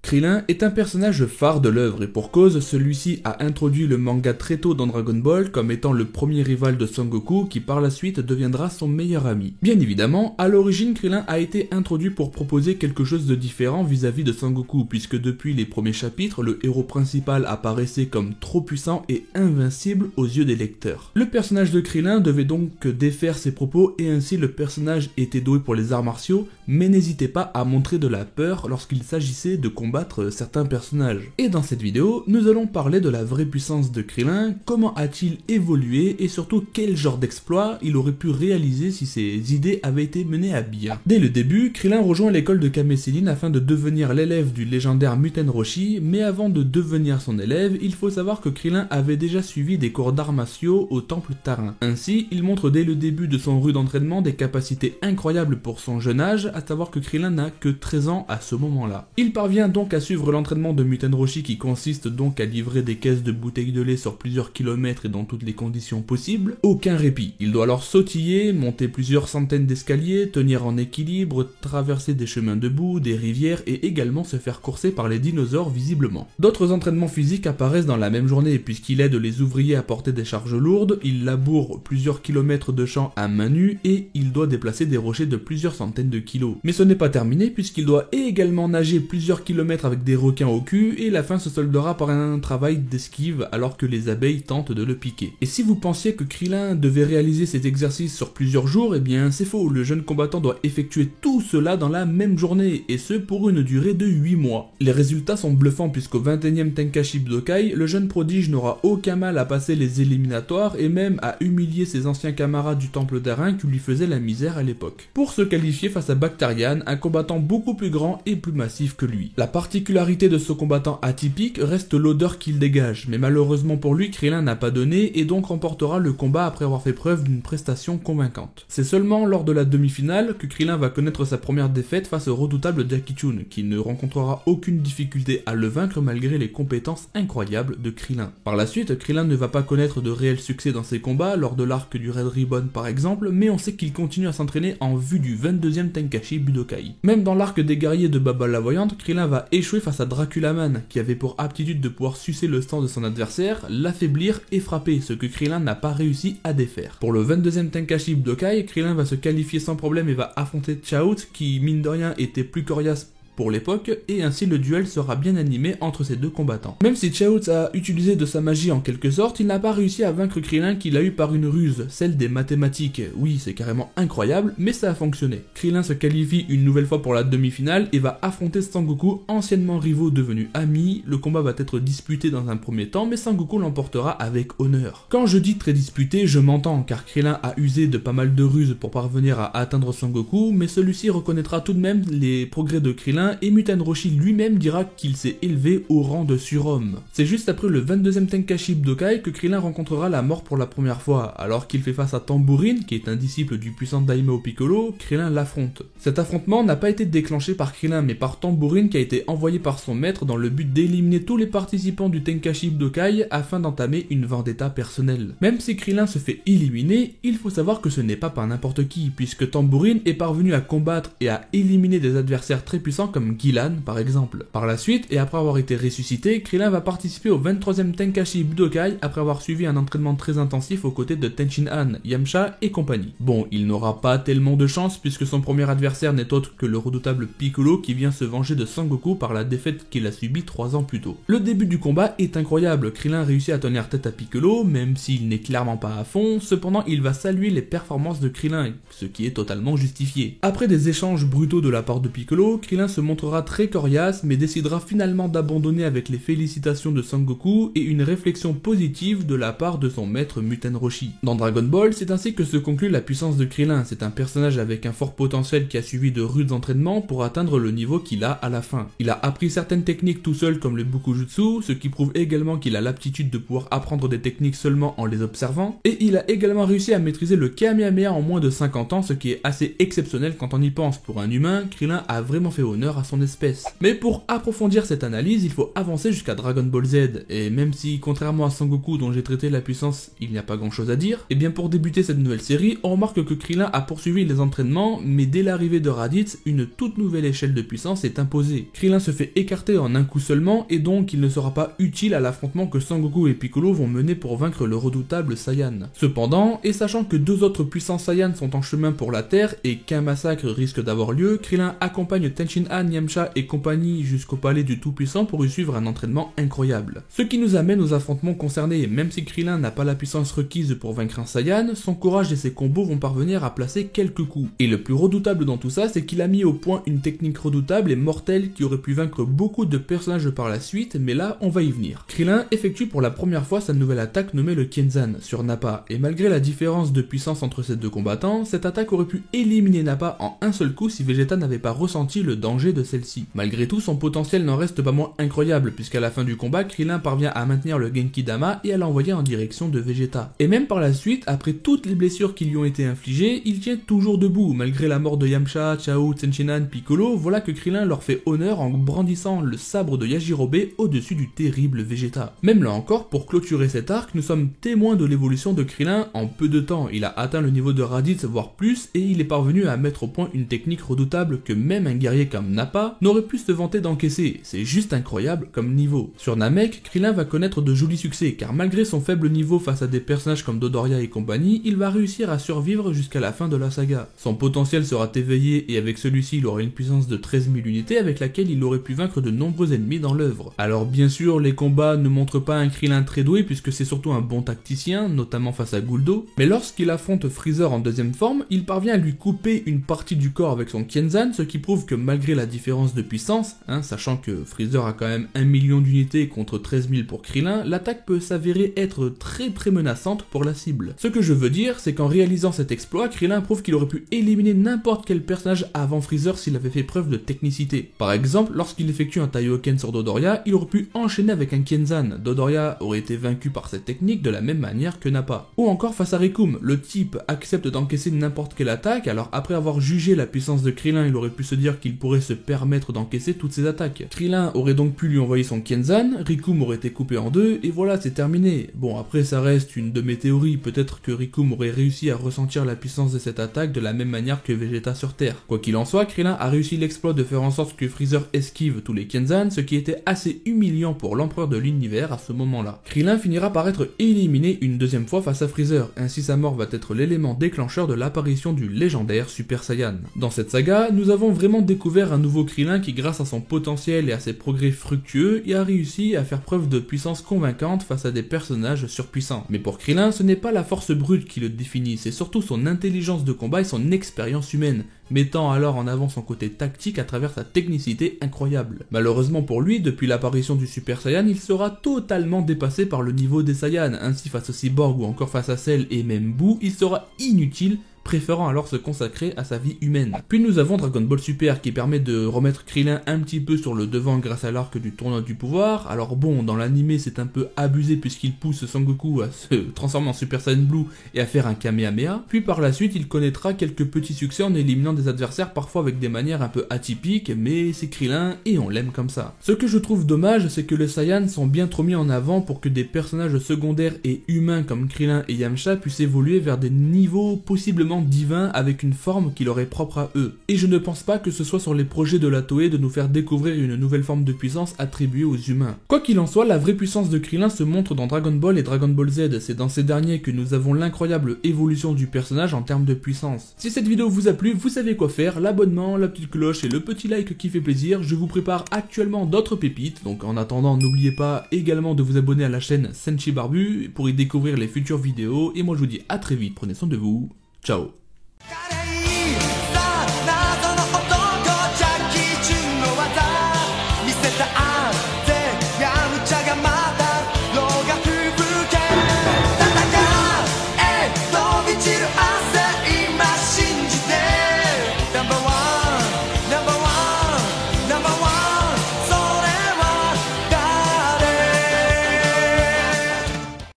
Krillin est un personnage phare de l'œuvre et pour cause, celui-ci a introduit le manga très tôt dans Dragon Ball comme étant le premier rival de Son Goku qui par la suite deviendra son meilleur ami. Bien évidemment, à l'origine Krillin a été introduit pour proposer quelque chose de différent vis-à-vis de Son Goku puisque depuis les premiers chapitres, le héros principal apparaissait comme trop puissant et invincible aux yeux des lecteurs. Le personnage de Krillin devait donc défaire ses propos et ainsi le personnage était doué pour les arts martiaux mais n'hésitait pas à montrer de la peur lorsqu'il s'agissait de combattre certains personnages. Et dans cette vidéo, nous allons parler de la vraie puissance de Krillin, comment a-t-il évolué et surtout quel genre d'exploit il aurait pu réaliser si ses idées avaient été menées à bien. Dès le début, Krillin rejoint l'école de Kame Sennin afin de devenir l'élève du légendaire Muten Roshi, mais avant de devenir son élève, il faut savoir que Krillin avait déjà suivi des cours d'arts martiaux au temple Tarin. Ainsi, il montre dès le début de son rude entraînement des capacités incroyables pour son jeune âge, à savoir que Krillin n'a que 13 ans à ce moment-là. Il parvient donc à suivre l'entraînement de Muten Roshi qui consiste donc à livrer des caisses de bouteilles de lait sur plusieurs kilomètres et dans toutes les conditions possibles. Aucun répit. Il doit alors sautiller, monter plusieurs centaines d'escaliers, tenir en équilibre, traverser des chemins de boue, des rivières et également se faire courser par les dinosaures visiblement. D'autres entraînements physiques apparaissent dans la même journée puisqu'il aide les ouvriers à porter des charges lourdes, il laboure plusieurs kilomètres de champs à main nue et il doit déplacer des rochers de plusieurs centaines de kilos. Mais ce n'est pas terminé puisqu'il doit également nager plusieurs kilomètres avec des requins au cul et la fin se soldera par un travail d'esquive alors que les abeilles tentent de le piquer. Et si vous pensiez que Krillin devait réaliser cet exercice sur plusieurs jours, eh bien c'est faux, le jeune combattant doit effectuer tout cela dans la même journée et ce pour une durée de 8 mois. Les résultats sont bluffants puisqu'au 21e Tenkaichi Budokai, le jeune prodige n'aura aucun mal à passer les éliminatoires et même à humilier ses anciens camarades du temple d'Arin qui lui faisaient la misère à l'époque. Pour se qualifier face à Bactarian, un combattant beaucoup plus grand et plus massif que lui. La particularité de ce combattant atypique reste l'odeur qu'il dégage, mais malheureusement pour lui, Krillin n'a pas donné et donc remportera le combat après avoir fait preuve d'une prestation convaincante. C'est seulement lors de la demi-finale que Krillin va connaître sa première défaite face au redoutable Jackie Chun, qui ne rencontrera aucune difficulté à le vaincre malgré les compétences incroyables de Krillin. Par la suite, Krillin ne va pas connaître de réel succès dans ses combats, lors de l'arc du Red Ribbon par exemple, mais on sait qu'il continue à s'entraîner en vue du 22e Tenkaichi Budokai. Même dans l'arc des guerriers de Baba la Voyante, Krillin va échouer face à Draculaman, qui avait pour aptitude de pouvoir sucer le sang de son adversaire, l'affaiblir et frapper, ce que Krillin n'a pas réussi à défaire. Pour le 22e Tenkaichi Budokai, Krillin va se qualifier sans problème et va affronter Chaozu, qui mine de rien était plus coriace pour l'époque, et ainsi le duel sera bien animé entre ces deux combattants. Même si Chaozu a utilisé de sa magie en quelque sorte, il n'a pas réussi à vaincre Krillin qu'il a eu par une ruse, celle des mathématiques. Oui, c'est carrément incroyable, mais ça a fonctionné. Krillin se qualifie une nouvelle fois pour la demi-finale et va affronter Sangoku, anciennement rivaux devenus amis. Le combat va être disputé dans un premier temps, mais Sangoku l'emportera avec honneur. Quand je dis très disputé, je m'entends, car Krillin a usé de pas mal de ruses pour parvenir à atteindre Sangoku, mais celui-ci reconnaîtra tout de même les progrès de Krillin et Muten Roshi lui-même dira qu'il s'est élevé au rang de surhomme. C'est juste après le 22e Tenkaichi Budokai que Krillin rencontrera la mort pour la première fois. Alors qu'il fait face à Tambourine, qui est un disciple du puissant Daimao Piccolo, Krillin l'affronte. Cet affrontement n'a pas été déclenché par Krillin mais par Tambourine qui a été envoyé par son maître dans le but d'éliminer tous les participants du Tenkaichi Budokai afin d'entamer une vendetta personnelle. Même si Krillin se fait éliminer, il faut savoir que ce n'est pas par n'importe qui, puisque Tambourine est parvenu à combattre et à éliminer des adversaires très puissants comme Gilan par exemple. Par la suite, et après avoir été ressuscité, Krillin va participer au 23e Tenkaichi Budokai après avoir suivi un entraînement très intensif aux côtés de Tenshin Han, Yamcha et compagnie. Bon, il n'aura pas tellement de chance puisque son premier adversaire n'est autre que le redoutable Piccolo qui vient se venger de Sangoku par la défaite qu'il a subie 3 ans plus tôt. Le début du combat est incroyable, Krillin réussit à tenir tête à Piccolo, même s'il n'est clairement pas à fond, cependant il va saluer les performances de Krillin, ce qui est totalement justifié. Après des échanges brutaux de la part de Piccolo, Krillin se montrera très coriace mais décidera finalement d'abandonner avec les félicitations de Sangoku et une réflexion positive de la part de son maître Muten Roshi. Dans Dragon Ball, c'est ainsi que se conclut la puissance de Krillin, c'est un personnage avec un fort potentiel qui a suivi de rudes entraînements pour atteindre le niveau qu'il a à la fin. Il a appris certaines techniques tout seul comme le Bukujutsu, ce qui prouve également qu'il a l'aptitude de pouvoir apprendre des techniques seulement en les observant, et il a également réussi à maîtriser le Kamehameha en moins de 50 ans, ce qui est assez exceptionnel quand on y pense. Pour un humain, Krillin a vraiment fait honneur honneur à son espèce. Mais pour approfondir cette analyse, il faut avancer jusqu'à Dragon Ball Z, et même si, contrairement à Sangoku dont j'ai traité la puissance, il n'y a pas grand chose à dire, et bien pour débuter cette nouvelle série, on remarque que Krillin a poursuivi les entraînements, mais dès l'arrivée de Raditz, une toute nouvelle échelle de puissance est imposée. Krillin se fait écarter en un coup seulement, et donc il ne sera pas utile à l'affrontement que Sangoku et Piccolo vont mener pour vaincre le redoutable Saiyan. Cependant, et sachant que deux autres puissants Saiyans sont en chemin pour la Terre et qu'un massacre risque d'avoir lieu, Krillin accompagne Tenshinhan, Yamcha et compagnie jusqu'au palais du Tout-Puissant pour y suivre un entraînement incroyable. Ce qui nous amène aux affrontements concernés, même si Krillin n'a pas la puissance requise pour vaincre un Saiyan, son courage et ses combos vont parvenir à placer quelques coups. Et le plus redoutable dans tout ça, c'est qu'il a mis au point une technique redoutable et mortelle qui aurait pu vaincre beaucoup de personnages par la suite, mais là on va y venir. Krillin effectue pour la première fois sa nouvelle attaque nommée le Kenzan sur Nappa, et malgré la différence de puissance entre ces deux combattants, cette attaque aurait pu éliminer Nappa en un seul coup si Vegeta n'avait pas ressenti le danger de celle-ci. Malgré tout, son potentiel n'en reste pas moins incroyable, puisqu'à la fin du combat, Krillin parvient à maintenir le Genki Dama et à l'envoyer en direction de Vegeta. Et même par la suite, après toutes les blessures qui lui ont été infligées, il tient toujours debout, malgré la mort de Yamcha, Chao, Tenshinhan, Piccolo, voilà que Krillin leur fait honneur en brandissant le sabre de Yajirobe au-dessus du terrible Vegeta. Même là encore, pour clôturer cet arc, nous sommes témoins de l'évolution de Krillin en peu de temps. Il a atteint le niveau de Raditz, voire plus, et il est parvenu à mettre au point une technique redoutable que même un guerrier comme Nappa n'aurait pu se vanter d'encaisser. C'est juste incroyable comme niveau. Sur Namek, Krillin va connaître de jolis succès, car malgré son faible niveau face à des personnages comme Dodoria et compagnie, il va réussir à survivre jusqu'à la fin de la saga. Son potentiel sera éveillé et avec celui-ci il aura une puissance de 13 000 unités avec laquelle il aurait pu vaincre de nombreux ennemis dans l'œuvre. Alors bien sûr, les combats ne montrent pas un Krillin très doué puisque c'est surtout un bon tacticien, notamment face à Guldo, mais lorsqu'il affronte Freezer en deuxième forme, il parvient à lui couper une partie du corps avec son Kenzan, ce qui prouve que malgré la différence de puissance, sachant que Freezer a quand même 1 million d'unités contre 13 000 pour Krillin, l'attaque peut s'avérer être très menaçante pour la cible. Ce que je veux dire, c'est qu'en réalisant cet exploit, Krillin prouve qu'il aurait pu éliminer n'importe quel personnage avant Freezer s'il avait fait preuve de technicité. Par exemple, lorsqu'il effectue un Taioken sur Dodoria, il aurait pu enchaîner avec un Kenzan. Dodoria aurait été vaincu par cette technique de la même manière que Nappa. Ou encore face à Rikum, le type accepte d'encaisser n'importe quelle attaque, alors après avoir jugé la puissance de Krillin, il aurait pu se dire qu'il pourrait se permettre d'encaisser toutes ses attaques. Krillin aurait donc pu lui envoyer son Kenzan, Rikum aurait été coupé en deux, et voilà, c'est terminé. Bon, après ça reste une de mes théories, peut-être que Rikum aurait réussi à ressentir la puissance de cette attaque de la même manière que Vegeta sur Terre. Quoi qu'il en soit, Krillin a réussi l'exploit de faire en sorte que Freezer esquive tous les Kenzan, ce qui était assez humiliant pour l'empereur de l'univers à ce moment-là. Krillin finira par être éliminé une deuxième fois face à Freezer, ainsi sa mort va être l'élément déclencheur de l'apparition du légendaire Super Saiyan. Dans cette saga, nous avons vraiment découvert un nouveau Krillin qui, grâce à son potentiel et à ses progrès fructueux, a réussi à faire preuve de puissance convaincante face à des personnages surpuissants. Mais pour Krillin, ce n'est pas la force brute qui le définit, c'est surtout son intelligence de combat et son expérience humaine, mettant alors en avant son côté tactique à travers sa technicité incroyable. Malheureusement pour lui, depuis l'apparition du Super Saiyan, il sera totalement dépassé par le niveau des Saiyans, ainsi face à Cyborg ou encore face à Cell et même Boo, il sera inutile, préférant alors se consacrer à sa vie humaine. Puis nous avons Dragon Ball Super qui permet de remettre Krillin un petit peu sur le devant grâce à l'arc du tournoi du pouvoir. Alors bon, dans l'animé c'est un peu abusé puisqu'il pousse Sangoku à se transformer en Super Saiyan Blue et à faire un Kamehameha. Puis par la suite il connaîtra quelques petits succès en éliminant des adversaires parfois avec des manières un peu atypiques, mais c'est Krillin et on l'aime comme ça. Ce que je trouve dommage, c'est que les Saiyans sont bien trop mis en avant pour que des personnages secondaires et humains comme Krillin et Yamcha puissent évoluer vers des niveaux possiblement divin avec une forme qui leur est propre à eux. Et je ne pense pas que ce soit sur les projets de la Toei de nous faire découvrir une nouvelle forme de puissance attribuée aux humains. Quoi qu'il en soit, la vraie puissance de Krillin se montre dans Dragon Ball et Dragon Ball Z, c'est dans ces derniers que nous avons l'incroyable évolution du personnage en termes de puissance. Si cette vidéo vous a plu, vous savez quoi faire, l'abonnement, la petite cloche et le petit like qui fait plaisir. Je vous prépare actuellement d'autres pépites, donc en attendant n'oubliez pas également de vous abonner à la chaîne Senshi Barbu pour y découvrir les futures vidéos, et moi je vous dis à très vite, prenez soin de vous. Ciao.